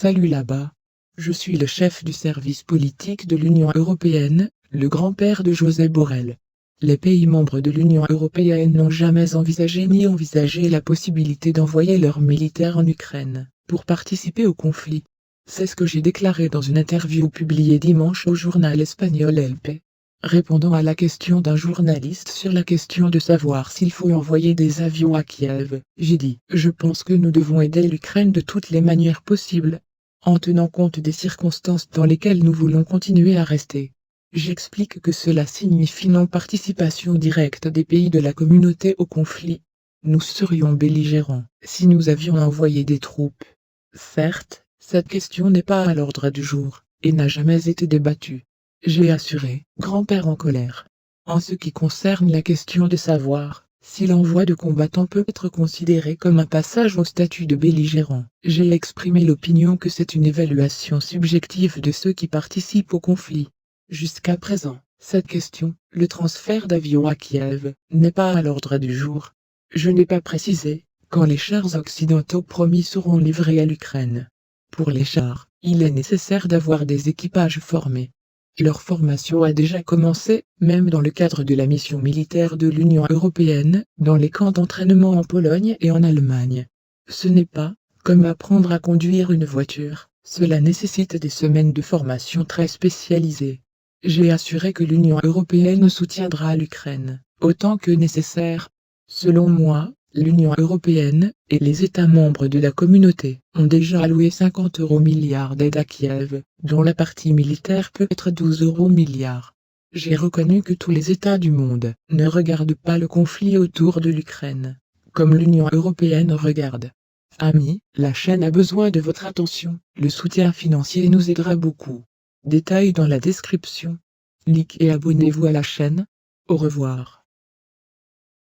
Salut là-bas. Je suis le chef du service politique de l'Union européenne, le grand-père de Josep Borrell. Les pays membres de l'Union européenne n'ont jamais envisagé ni envisagé la possibilité d'envoyer leurs militaires en Ukraine pour participer au conflit. C'est ce que j'ai déclaré dans une interview publiée dimanche au journal espagnol El País. Répondant à la question d'un journaliste sur la question de savoir s'il faut envoyer des avions à Kiev, j'ai dit « Je pense que nous devons aider l'Ukraine de toutes les manières possibles, en tenant compte des circonstances dans lesquelles nous voulons continuer à rester. » J'explique que cela signifie non-participation directe des pays de la communauté au conflit. Nous serions belligérants si nous avions envoyé des troupes. Certes, cette question n'est pas à l'ordre du jour, et n'a jamais été débattue. J'ai assuré, grand-père en colère. En ce qui concerne la question de savoir si l'envoi de combattants peut être considéré comme un passage au statut de belligérant, j'ai exprimé l'opinion que c'est une évaluation subjective de ceux qui participent au conflit. Jusqu'à présent, cette question, le transfert d'avions à Kiev, n'est pas à l'ordre du jour. Je n'ai pas précisé quand les chars occidentaux promis seront livrés à l'Ukraine. Pour les chars, il est nécessaire d'avoir des équipages formés. Leur formation a déjà commencé, même dans le cadre de la mission militaire de l'Union européenne, dans les camps d'entraînement en Pologne et en Allemagne. Ce n'est pas comme apprendre à conduire une voiture, cela nécessite des semaines de formation très spécialisées. J'ai assuré que l'Union européenne soutiendra l'Ukraine, autant que nécessaire. Selon moi, l'Union européenne et les États membres de la communauté ont déjà alloué 50 milliards d'aide à Kiev, dont la partie militaire peut être 12 milliards. J'ai reconnu que tous les États du monde ne regardent pas le conflit autour de l'Ukraine, comme l'Union européenne regarde. Amis, la chaîne a besoin de votre attention, le soutien financier nous aidera beaucoup. Détails dans la description. Likez et abonnez-vous à la chaîne. Au revoir.